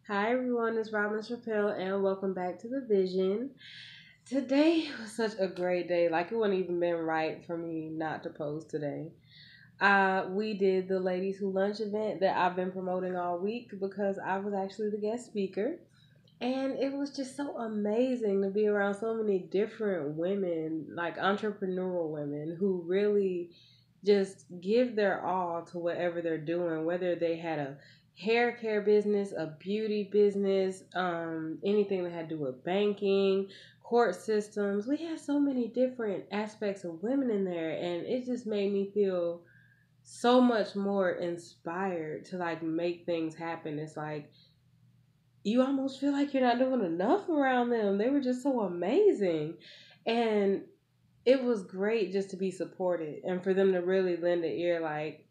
Hi everyone, it's Robin Chappelle and welcome back to The Vision. Today was such a great day. Like it wouldn't even been right for me not to post today. We did the Ladies Who Lunch event that I've been promoting all week because I was actually the guest speaker. And it was just so amazing to be around so many different women, like entrepreneurial women who really just give their all to whatever they're doing, whether they had a hair care business, a beauty business, anything that had to do with banking, court systems. We had so many different aspects of women in there, and it just made me feel so much more inspired to like make things happen. It's like you almost feel like you're not doing enough around them. They were just so amazing. And it was great just to be supported and for them to really lend an ear. Like,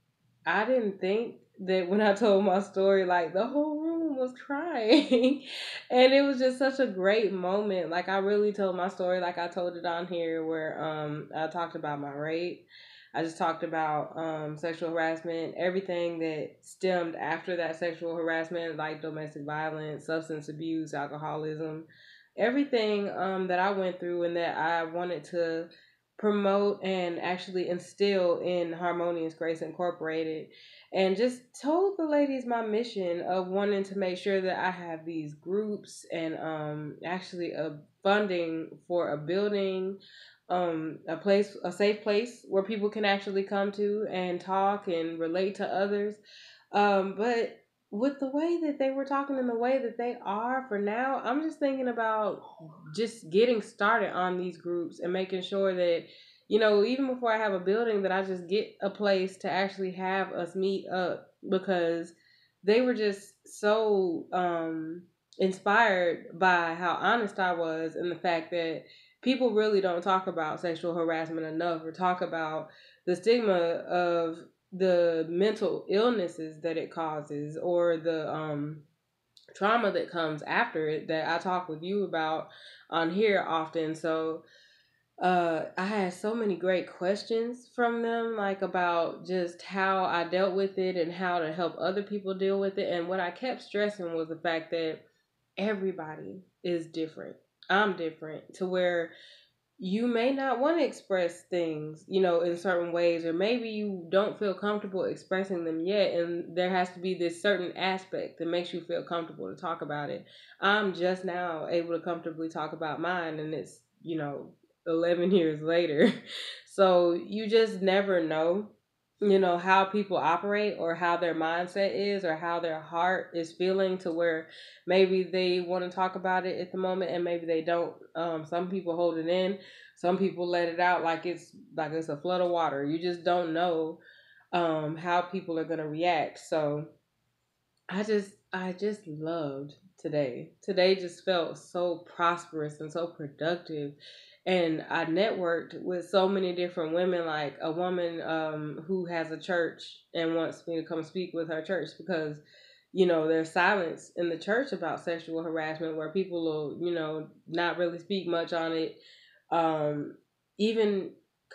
I didn't think that when I told my story, like, the whole room was crying. And it was just such a great moment. Like, I really told my story like I told it on here, where I talked about my rape. I just talked about sexual harassment, everything that stemmed after that sexual harassment, like domestic violence, substance abuse, alcoholism, everything that I went through and that I wanted to promote and actually instill in Harmonious Grace Incorporated. And just told the ladies my mission of wanting to make sure that I have these groups and actually a funding for a building, a place, a safe place where people can actually come to and talk and relate to others. But with the way that they were talking and the way that they are for now, I'm just thinking about just getting started on these groups and making sure that, even before I have a building, that I just get a place to actually have us meet up, because they were just so inspired by how honest I was, and the fact that people really don't talk about sexual harassment enough, or talk about the stigma of the mental illnesses that it causes, or the trauma that comes after it, that I talk with you about on here often. So I had so many great questions from them, like about just how I dealt with it and how to help other people deal with it. And what I kept stressing was the fact that everybody is different. I'm different, to where you may not want to express things, in certain ways, or maybe you don't feel comfortable expressing them yet. And there has to be this certain aspect that makes you feel comfortable to talk about it. I'm just now able to comfortably talk about mine, and it's, 11 years later. So you just never know, how people operate, or how their mindset is, or how their heart is feeling, to where maybe they want to talk about it at the moment and maybe they don't. Some people hold it in, some people let it out like it's a flood of water. You just don't know how people are going to react. So I just loved today. Today just felt so prosperous and so productive. And I networked with so many different women, like a woman who has a church and wants me to come speak with her church, because there's silence in the church about sexual harassment, where people will, not really speak much on it. Even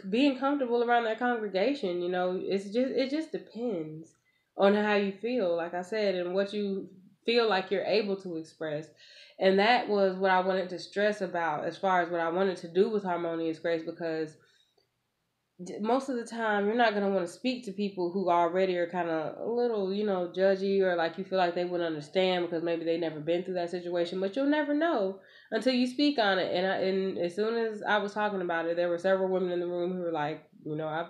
being comfortable around that congregation, it just depends on how you feel, like I said, and what you feel like you're able to express. And that was what I wanted to stress about, as far as what I wanted to do with Harmonious Grace, because most of the time you're not going to want to speak to people who already are kind of a little, judgy, or like you feel like they wouldn't understand because maybe they never been through that situation. But you'll never know until you speak on it. And as soon as I was talking about it, there were several women in the room who were like,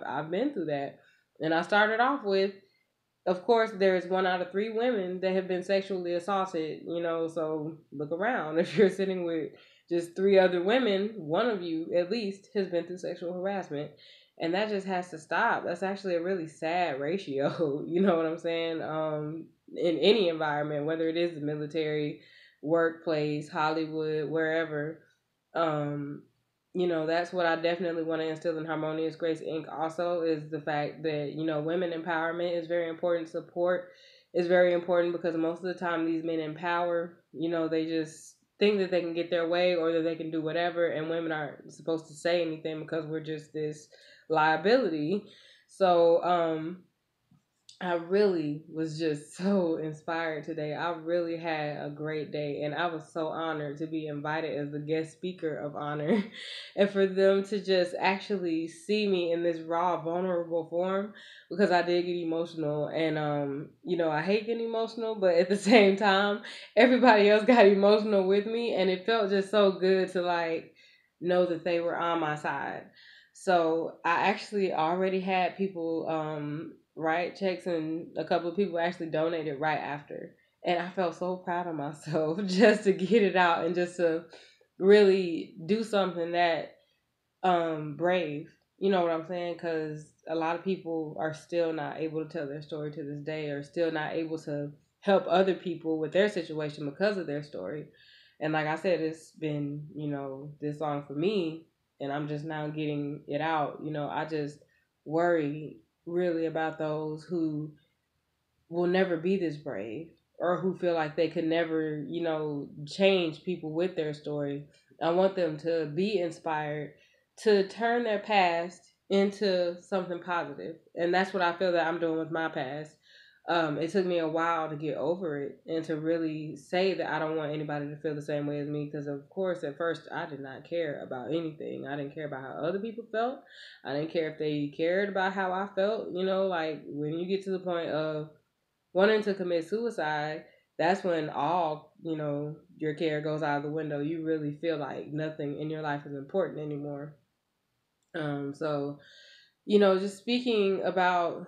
I've been through that. And I started off with, of course, there is 1 out of 3 women that have been sexually assaulted, so look around. If you're sitting with just 3 other women, one of you at least has been through sexual harassment. And that just has to stop. That's actually a really sad ratio, you know what I'm saying? In any environment, whether it is the military, workplace, Hollywood, wherever. Um, that's what I definitely want to instill in Harmonious Grace Inc. also, is the fact that, women empowerment is very important. Support is very important, because most of the time these men in power, they just think that they can get their way, or that they can do whatever, and women aren't supposed to say anything because we're just this liability. So, I really was just so inspired today. I really had a great day, and I was so honored to be invited as the guest speaker of honor, and for them to just actually see me in this raw, vulnerable form, because I did get emotional, and I hate getting emotional, but at the same time, everybody else got emotional with me, and it felt just so good to like know that they were on my side. So I actually already had people write checks, and a couple of people actually donated right after. And I felt so proud of myself just to get it out and just to really do something that brave. You know what I'm saying? Because a lot of people are still not able to tell their story to this day, or still not able to help other people with their situation because of their story. And like I said, it's been, this long for me, and I'm just now getting it out. I just worry really about those who will never be this brave, or who feel like they could never, change people with their story. I want them to be inspired to turn their past into something positive. And that's what I feel that I'm doing with my past. It took me a while to get over it and to really say that I don't want anybody to feel the same way as me. Because, of course, at first I did not care about anything. I didn't care about how other people felt. I didn't care if they cared about how I felt. Like when you get to the point of wanting to commit suicide, that's when all, your care goes out of the window. You really feel like nothing in your life is important anymore. So, just speaking about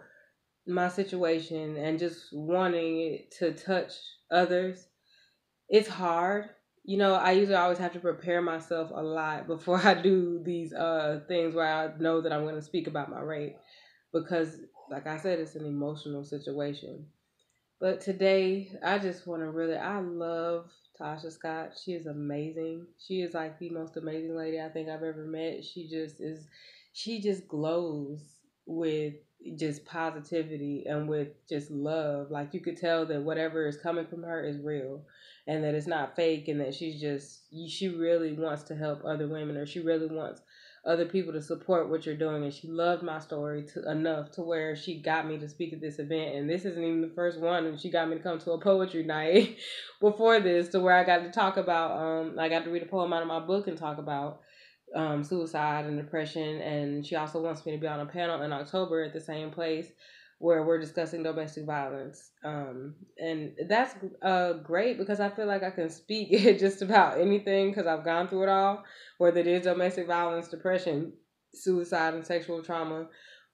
my situation and just wanting it to touch others, it's hard. I usually always have to prepare myself a lot before I do these things where I know that I'm going to speak about my rape, because like I said, it's an emotional situation. But today, I just want to really, I love Tasha Scott. She is amazing. She is like the most amazing lady I think I've ever met. She just glows with just positivity and with just love. Like you could tell that whatever is coming from her is real, and that it's not fake, and that she really wants to help other women, or she really wants other people to support what you're doing. And she loved my story enough to where she got me to speak at this event, and this isn't even the first one, and she got me to come to a poetry night before this, to where I got to talk about I got to read a poem out of my book and talk about suicide and depression. And she also wants me to be on a panel in October at the same place where we're discussing domestic violence. And that's great, because I feel like I can speak just about anything, because I've gone through it all, whether it is domestic violence, depression, suicide, and sexual trauma.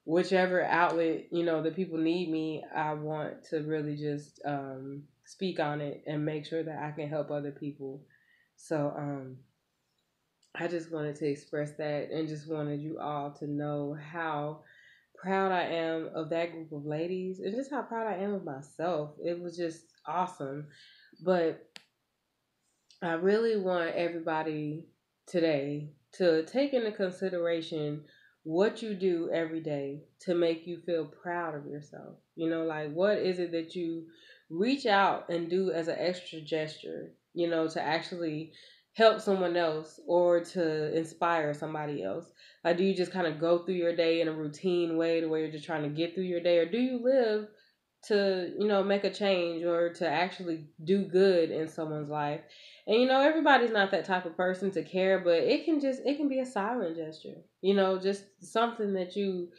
Whichever outlet, that people need me, I want to really just speak on it and make sure that I can help other people. So I just wanted to express that, and just wanted you all to know how proud I am of that group of ladies, and just how proud I am of myself. It was just awesome. But I really want everybody today to take into consideration what you do every day to make you feel proud of yourself. Like what is it that you reach out and do as an extra gesture, to actually help someone else or to inspire somebody else? Like, do you just kind of go through your day in a routine way to where you're just trying to get through your day, or do you live to, make a change or to actually do good in someone's life? And everybody's not that type of person to care, but it can be a silent gesture. Just something that you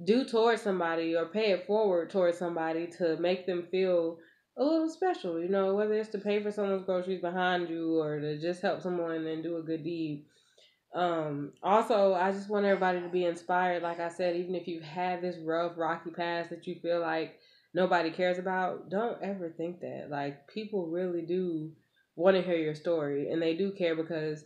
do towards somebody, or pay it forward towards somebody, to make them feel a little special. Whether it's to pay for someone's groceries behind you, or to just help someone and do a good deed. Also, I just want everybody to be inspired. Like I said, even if you've had this rough, rocky past that you feel like nobody cares about, don't ever think that. Like, people really do want to hear your story, and they do care, because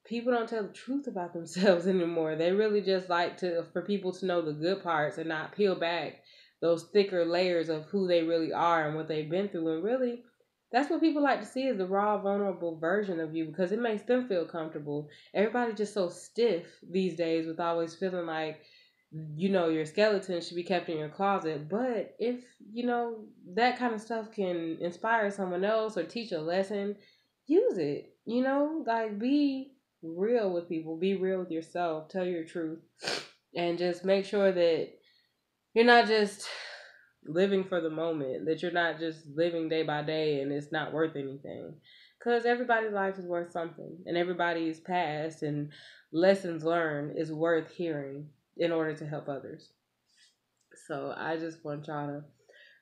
people don't tell the truth about themselves anymore. They really just like for people to know the good parts and not peel back those thicker layers of who they really are and what they've been through. And really, that's what people like to see, is the raw, vulnerable version of you, because it makes them feel comfortable. Everybody's just so stiff these days, with always feeling like, your skeleton should be kept in your closet. But if, that kind of stuff can inspire someone else or teach a lesson, use it. Like, be real with people, be real with yourself, tell your truth, and just make sure that you're not just living for the moment, that you're not just living day by day and it's not worth anything. Because everybody's life is worth something, and everybody's past and lessons learned is worth hearing in order to help others. So I just want y'all to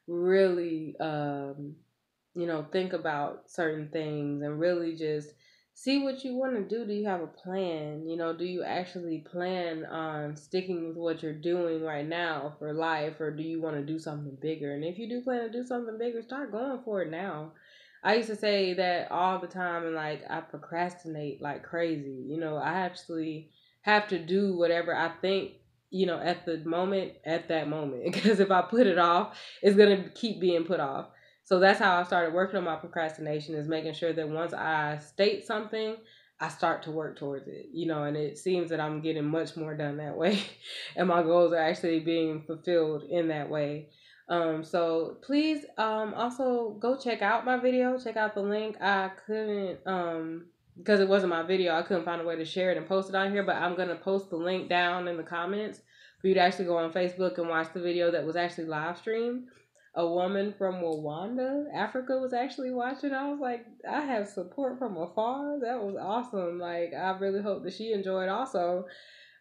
really, think about certain things and really just see what you want to do. Do you have a plan? Do you actually plan on sticking with what you're doing right now for life, or do you want to do something bigger? And if you do plan to do something bigger, start going for it now. I used to say that all the time, and like I procrastinate like crazy. I actually have to do whatever I think, at the moment, at that moment. Because if I put it off, it's going to keep being put off. So that's how I started working on my procrastination, is making sure that once I state something, I start to work towards it, and it seems that I'm getting much more done that way. And my goals are actually being fulfilled in that way. So please also go check out my video, check out the link. I couldn't, because it wasn't my video, I couldn't find a way to share it and post it on here, but I'm going to post the link down in the comments for you to actually go on Facebook and watch the video that was actually live streamed. A woman from Rwanda, Africa, was actually watching. I was like, I have support from afar. That was awesome. Like, I really hope that she enjoyed also.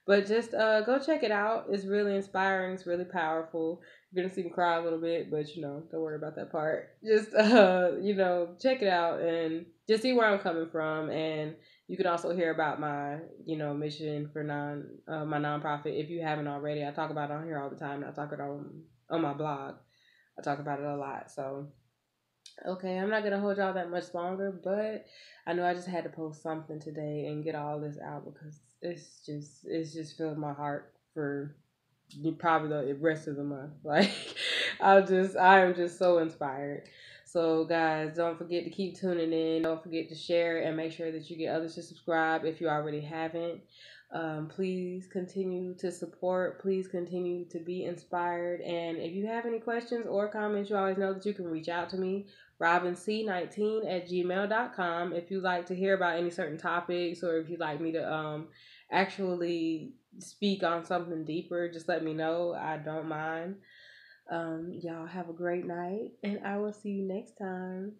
But just go check it out. It's really inspiring. It's really powerful. You're gonna see me cry a little bit, but don't worry about that part. Just check it out and just see where I'm coming from. And you can also hear about my mission for my nonprofit if you haven't already. I talk about it on here all the time. I talk it on my blog. I talk about it a lot. So okay, I'm not gonna hold y'all that much longer, but I know I just had to post something today and get all this out because it's just filled my heart for probably the rest of the month. Like I am just so inspired. So guys, don't forget to keep tuning in. Don't forget to share and make sure that you get others to subscribe if you already haven't. Please continue to support. Please continue to be inspired. And if you have any questions or comments, you always know that you can reach out to me, robinc19@gmail.com. If you'd like to hear about any certain topics, or if you'd like me to actually speak on something deeper, just let me know. I don't mind. Y'all have a great night, and I will see you next time.